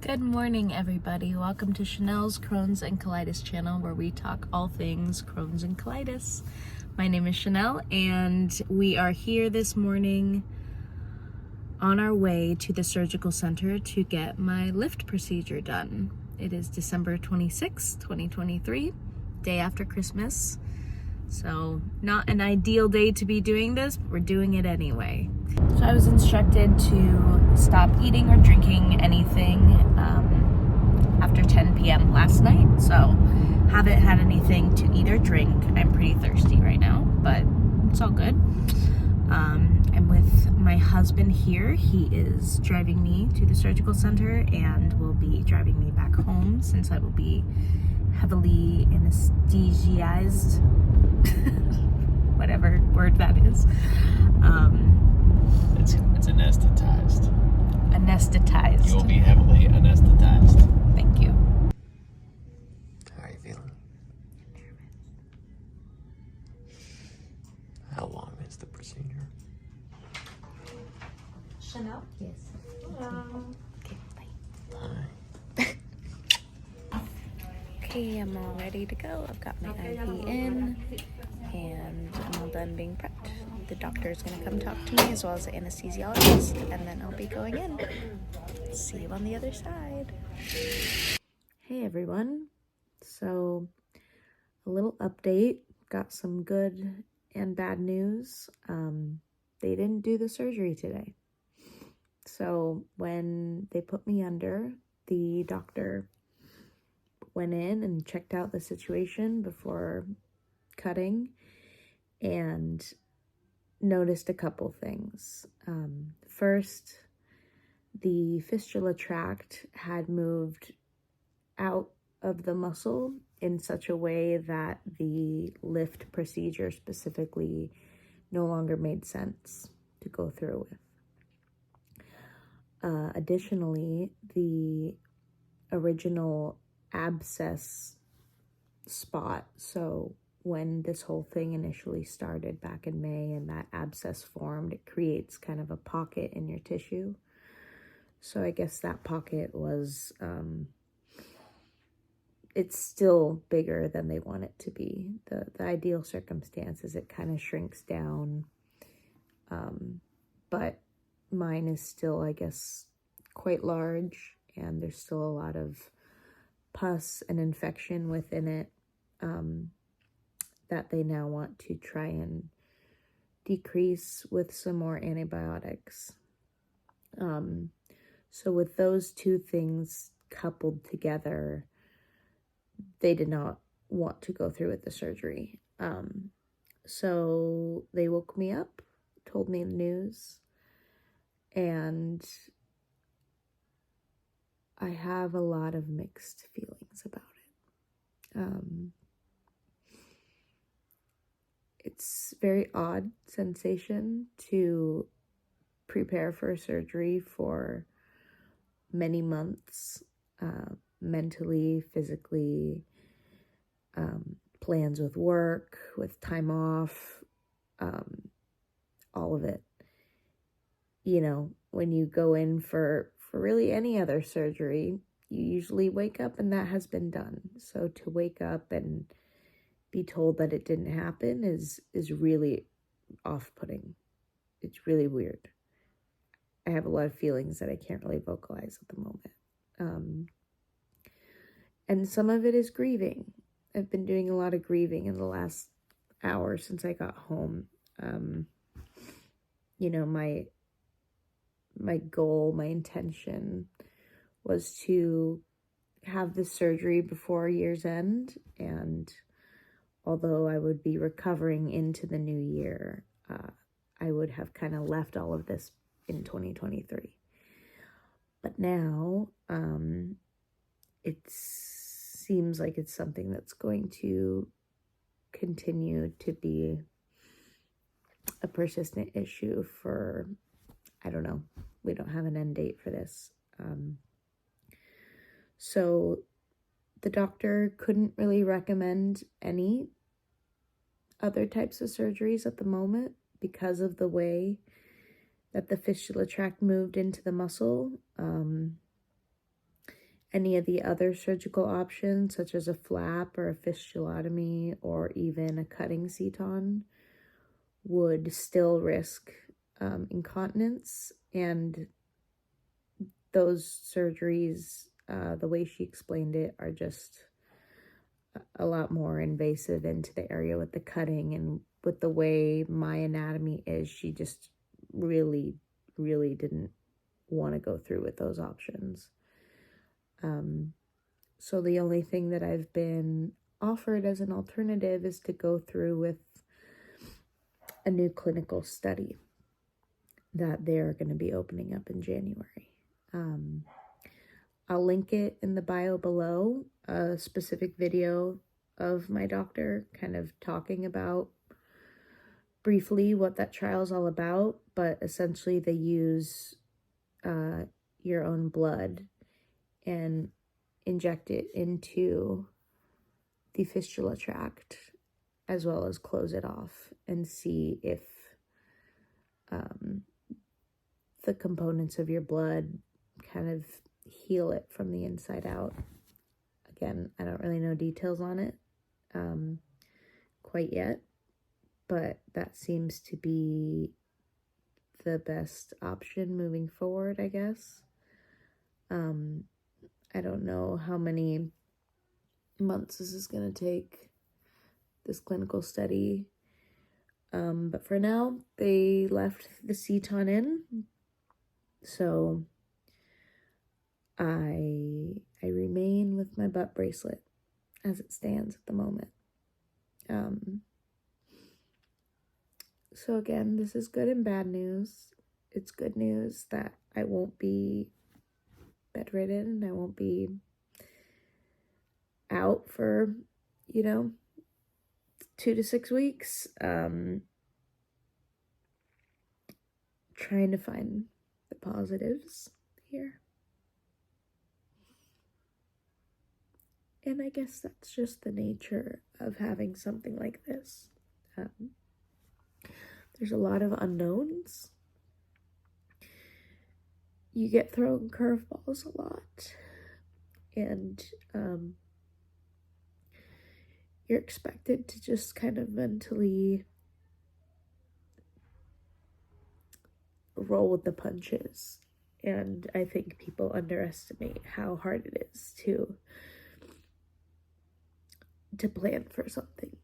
Good morning, everybody. Welcome to Chanel's Crohn's and Colitis channel, where we talk all things Crohn's and colitis. My name is Chanel, and we are here this morning on our way to the surgical center to get my lift procedure done. It is December 26th, 2023, day after Christmas. So not an ideal day to be doing this, but we're doing it anyway. So I was instructed to stop eating or drinking anything after 10 p.m. last night. So haven't had anything to eat or drink. I'm pretty thirsty right now, but it's all good. I'm with my husband here. He is driving me to the surgical center and will be driving me back home since I will be heavily anesthetized. Whatever word that is. It's anesthetized. Anesthetized. You'll be heavily anesthetized. Thank you. How are you feeling? How long is the procedure? Chanel? Yes. Okay, bye. Bye. Okay, I'm all ready to go. I've got my IV in, and I'm all done being prepped. The doctor is going to come talk to me, as well as the anesthesiologist, and then I'll be going in. See you on the other side. Hey, everyone. So, a little update. Got some good and bad news. They didn't do the surgery today. So, when they put me under, the doctor went in and checked out the situation before cutting and noticed a couple things. First, the fistula tract had moved out of the muscle in such a way that the lift procedure specifically no longer made sense to go through with. Additionally, the original abscess spot, so when this whole thing initially started back in May and that abscess formed, it creates kind of a pocket in your tissue. So I guess that pocket was, it's still bigger than they want it to be. The ideal circumstance is it kind of shrinks down, but mine is still, I guess, quite large, and there's still a lot of pus and infection within it that they now want to try and decrease with some more antibiotics. So with those two things coupled together, they did not want to go through with the surgery. So they woke me up, told me the news, and I have a lot of mixed feelings about it. It's a very odd sensation to prepare for surgery for many months, mentally, physically, plans with work, with time off, all of it. You know, when you go in for really any other surgery, you usually wake up and that has been done. So to wake up and be told that it didn't happen is really off-putting. It's really weird. I have a lot of feelings that I can't really vocalize at the moment. And some of it is grieving. I've been doing a lot of grieving in the last hour since I got home. You know, my goal, my intention was to have this surgery before year's end, and although I would be recovering into the new year, I would have kind of left all of this in 2023. But now, it seems like it's something that's going to continue to be a persistent issue for, I don't know, we don't have an end date for this. So the doctor couldn't really recommend any other types of surgeries at the moment because of the way that the fistula tract moved into the muscle. any of the other surgical options, such as a flap or a fistulotomy or even a cutting Seton, would still risk incontinence. And those surgeries, the way she explained it, are just a lot more invasive into the area with the cutting. And with the way my anatomy is, she just really didn't want to go through with those options. So the only thing that I've been offered as an alternative is to go through with a new clinical study that they're going to be opening up in January. I'll link it in the bio below, a specific video of my doctor kind of talking about briefly what that trial's all about, but essentially they use your own blood and inject it into the fistula tract, as well as close it off and see if the components of your blood kind of heal it from the inside out. Again, I don't really know details on it quite yet, but that seems to be the best option moving forward, I guess. I don't know how many months this is going to take, this clinical study. But for now, they left the Seton in. So I remain with my butt bracelet as it stands at the moment. So again, this is good and bad news. It's good news that I won't be bedridden and I won't be out for, 2 to 6 weeks. Trying to find the positives here. And I guess that's just the nature of having something like this. There's a lot of unknowns. You get thrown curveballs a lot. And you're expected to just kind of mentally roll with the punches. And I think people underestimate how hard it is to plan for something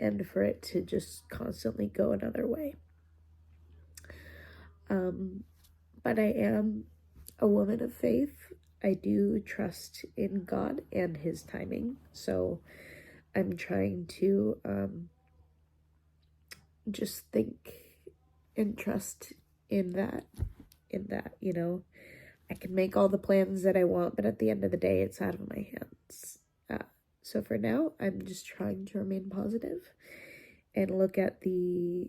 and for it to just constantly go another way. But I am a woman of faith. I do trust in God and his timing. So I'm trying to just think and trust in that, I can make all the plans that I want, but at the end of the day, it's out of my hands. So for now, I'm just trying to remain positive and look at the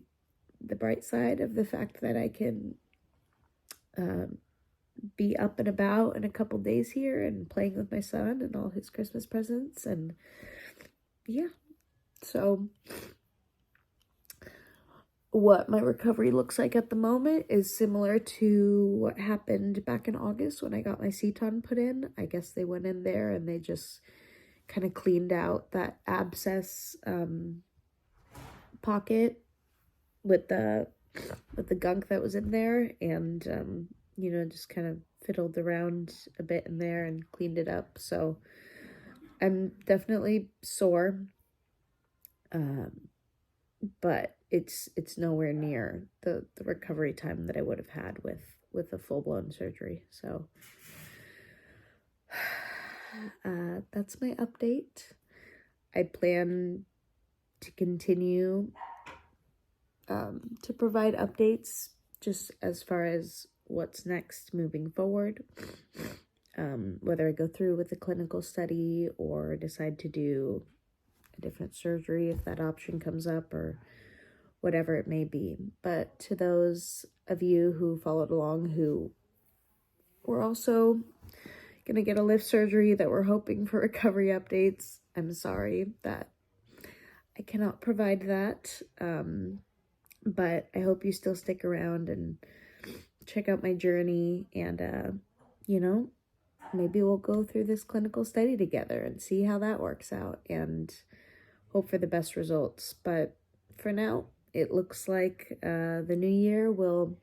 bright side of the fact that I can be up and about in a couple days here and playing with my son and all his Christmas presents. And yeah, so what my recovery looks like at the moment is similar to what happened back in August when I got my Seton put in. I guess they went in there and they just kind of cleaned out that abscess pocket with the gunk that was in there, and just kind of fiddled around a bit in there and cleaned it up. So I'm definitely sore, but it's nowhere near the recovery time that I would have had with a full-blown surgery. So that's my update. I plan to continue to provide updates just as far as what's next moving forward, whether I go through with the clinical study or decide to do a different surgery if that option comes up, or whatever it may be. But to those of you who followed along who were also gonna get a lift surgery that were hoping for recovery updates, I'm sorry that I cannot provide that, but I hope you still stick around and check out my journey and maybe we'll go through this clinical study together and see how that works out and hope for the best results. But for now, it looks like the new year will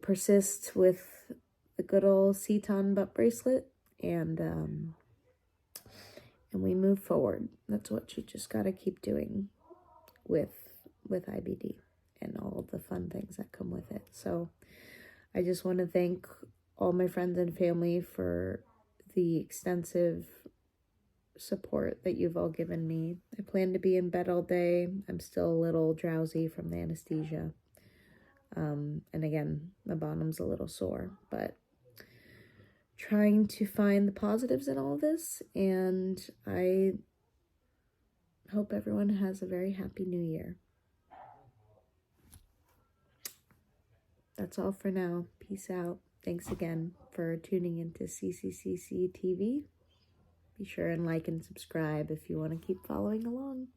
persist with the good old Seton butt bracelet, and we move forward. That's what you just got to keep doing with IBD and all the fun things that come with it. So I just want to thank all my friends and family for the extensive support that you've all given me. I plan to be in bed all day. I'm still a little drowsy from the anesthesia. And again, my bottom's a little sore, but trying to find the positives in all this, and I hope everyone has a very happy new year. That's all for now. Peace out. Thanks again for tuning into CCCC TV. Be sure and like and subscribe if you want to keep following along.